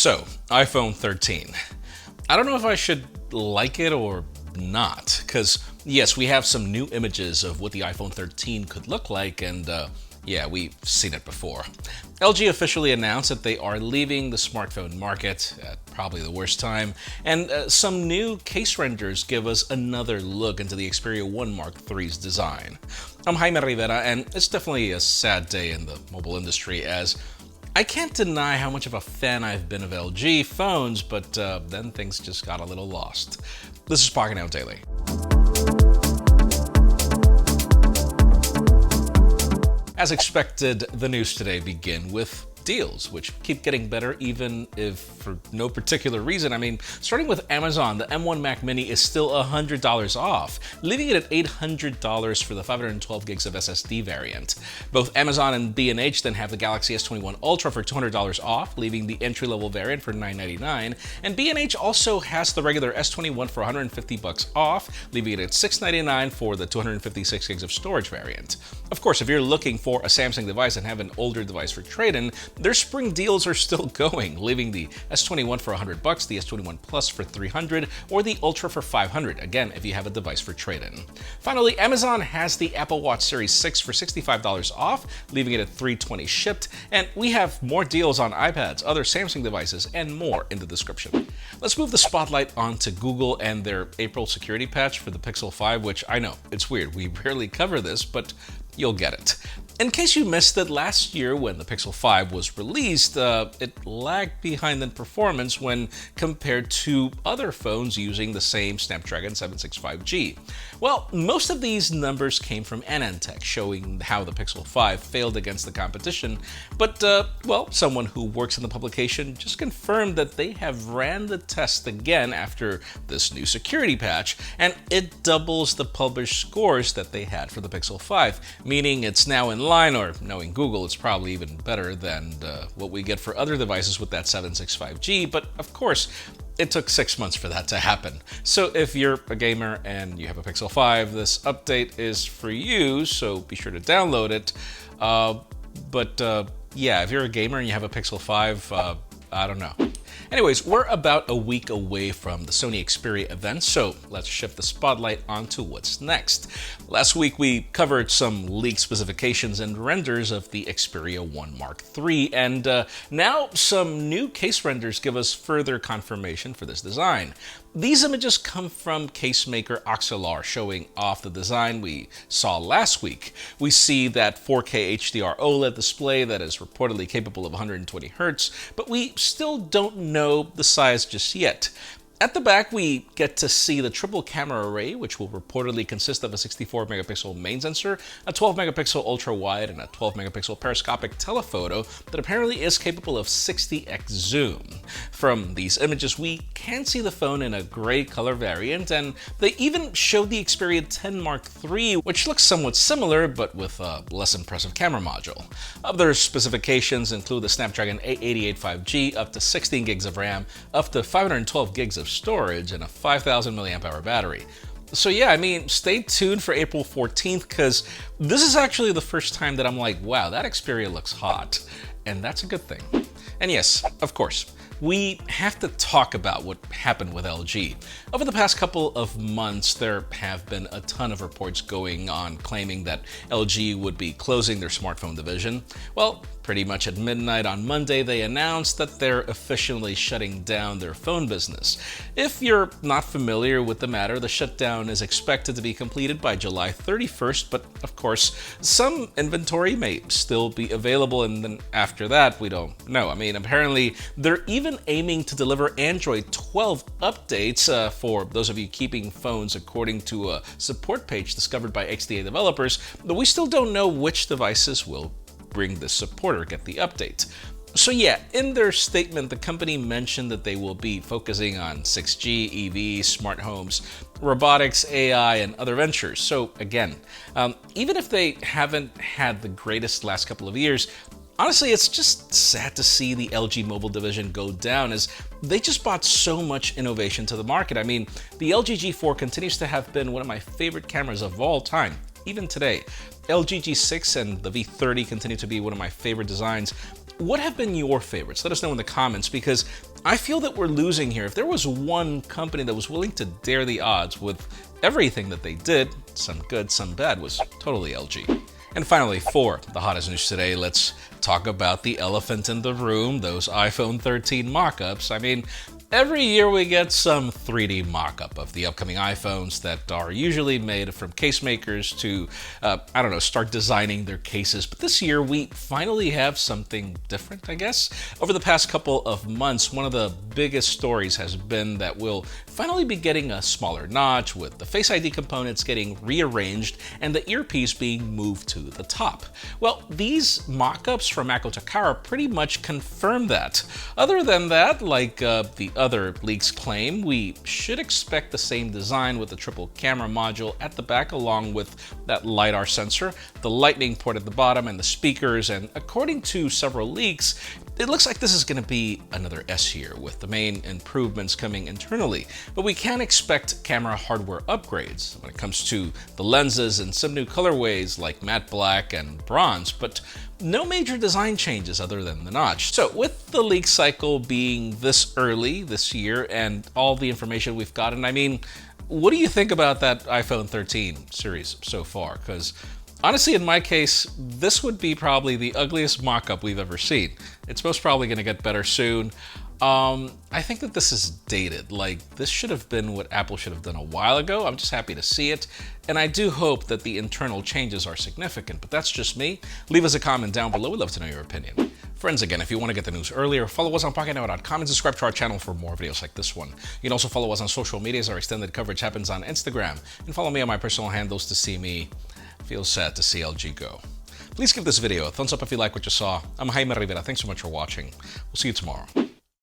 So, iPhone 13. I don't know if I should like it or not, because yes, we have some new images of what the iPhone 13 could look like, and yeah, we've seen it before. LG officially announced that they are leaving the smartphone market at probably the worst time, and some new case renders give us another look into the Xperia 1 Mark III's design. I'm Jaime Rivera, and it's definitely a sad day in the mobile industry, as I can't deny how much of a fan I've been of LG phones, but then things just got a little lost. This is Pocketnow Daily. As expected, the news today begin with deals, which keep getting better even if for no particular reason. I mean, starting with Amazon, the M1 Mac Mini is still $100 off, leaving it at $800 for the 512 gigs of SSD variant. Both Amazon and B&H then have the Galaxy S21 Ultra for $200 off, leaving the entry-level variant for $999, and B&H also has the regular S21 for $150 off, leaving it at $699 for the 256 gigs of storage variant. Of course, if you're looking for a Samsung device and have an older device for trade-in, their spring deals are still going, leaving the S21 for $100, the S21 Plus for $300, or the Ultra for $500, again, if you have a device for trade-in. Finally, Amazon has the Apple Watch Series 6 for $65 off, leaving it at $320 shipped, and we have more deals on iPads, other Samsung devices, and more in the description. Let's move the spotlight onto Google and their April security patch for the Pixel 5, which I know, it's weird, we rarely cover this, but you'll get it. In case you missed it, last year when the Pixel 5 was released, it lagged behind in performance when compared to other phones using the same Snapdragon 765G. Well, most of these numbers came from AnandTech, showing how the Pixel 5 failed against the competition, but, well, someone who works in the publication just confirmed that they have ran the test again after this new security patch, and it doubles the published scores that they had for the Pixel 5, meaning it's now in line, or knowing Google, it's probably even better than what we get for other devices with that 765G, but of course, it took 6 months for that to happen. So if you're a gamer and you have a Pixel 5, this update is for you, so be sure to download it. Yeah, if you're a gamer and you have a Pixel 5, I don't know. Anyways, we're about a week away from the Sony Xperia event, so let's shift the spotlight onto what's next. Last week we covered some leaked specifications and renders of the Xperia 1 Mark III, and now some new case renders give us further confirmation for this design. These images come from casemaker Oxylar, showing off the design we saw last week. We see that 4K HDR OLED display that is reportedly capable of 120 Hz, but we still don't know the size just yet. At the back, we get to see the triple camera array, which will reportedly consist of a 64 megapixel main sensor, a 12 megapixel ultra wide, and a 12 megapixel periscopic telephoto that apparently is capable of 60x zoom. From these images, we can see the phone in a gray color variant, and they even showed the Xperia 10 Mark III, which looks somewhat similar, but with a less impressive camera module. Other specifications include the Snapdragon 888 5G, up to 16 gigs of RAM, up to 512 gigs of storage, and a 5,000 mAh battery. So yeah, I mean, stay tuned for April 14th, because this is actually the first time that I'm like, wow, that Xperia looks hot, and that's a good thing. And yes, of course, we have to talk about what happened with LG. Over the past couple of months, there have been a ton of reports going on claiming that LG would be closing their smartphone division. Well, pretty much at midnight on Monday, they announced that they're officially shutting down their phone business. If you're not familiar with the matter, the shutdown is expected to be completed by July 31st, but of course, some inventory may still be available, and then after that, we don't know. I mean, apparently, they're even aiming to deliver Android 12 updates for those of you keeping phones, according to a support page discovered by XDA developers, but we still don't know which devices will bring this support or get the update. So yeah, in their statement, the company mentioned that they will be focusing on 6G, EV, smart homes, robotics, AI, and other ventures. So again, even if they haven't had the greatest last couple of years, honestly, it's just sad to see the LG mobile division go down, as they just brought so much innovation to the market. I mean, the LG G4 continues to have been one of my favorite cameras of all time, even today. LG G6 and the V30 continue to be one of my favorite designs. What have been your favorites? Let us know in the comments, because I feel that we're losing here. If there was one company that was willing to dare the odds with everything that they did, some good, some bad, was totally LG. And finally, for the hottest news today, let's talk about the elephant in the room, those iPhone 13 mock-ups. I mean, every year we get some 3D mock-up of the upcoming iPhones that are usually made from case makers to, start designing their cases. But this year we finally have something different, I guess. Over the past couple of months, one of the biggest stories has been that we'll finally be getting a smaller notch with the Face ID components getting rearranged and the earpiece being moved to the top. Well, these mock-ups from Mako Takara pretty much confirm that. Other than that, like the other leaks claim, we should expect the same design with the triple camera module at the back along with that LiDAR sensor, the lightning port at the bottom, and the speakers. And according to several leaks, it looks like this is going to be another S year with the main improvements coming internally. But we can expect camera hardware upgrades when it comes to the lenses and some new colorways like matte black and bronze, but no major design changes other than the notch. So with the leak cycle being this early this year and all the information we've gotten, I mean, what do you think about that iPhone 13 series so far? Because honestly, in my case, this would be probably the ugliest mock-up we've ever seen. It's most probably going to get better soon. I think that this is dated. Like, this should have been what Apple should have done a while ago. I'm just happy to see it. And I do hope that the internal changes are significant, but that's just me. Leave us a comment down below. We'd love to know your opinion. Friends, again, if you want to get the news earlier, follow us on Pocketnow.com and subscribe to our channel for more videos like this one. You can also follow us on social media as our extended coverage happens on Instagram. And follow me on my personal handles to see me feel sad to see LG go. Please give this video a thumbs up if you like what you saw. I'm Jaime Rivera. Thanks so much for watching. We'll see you tomorrow.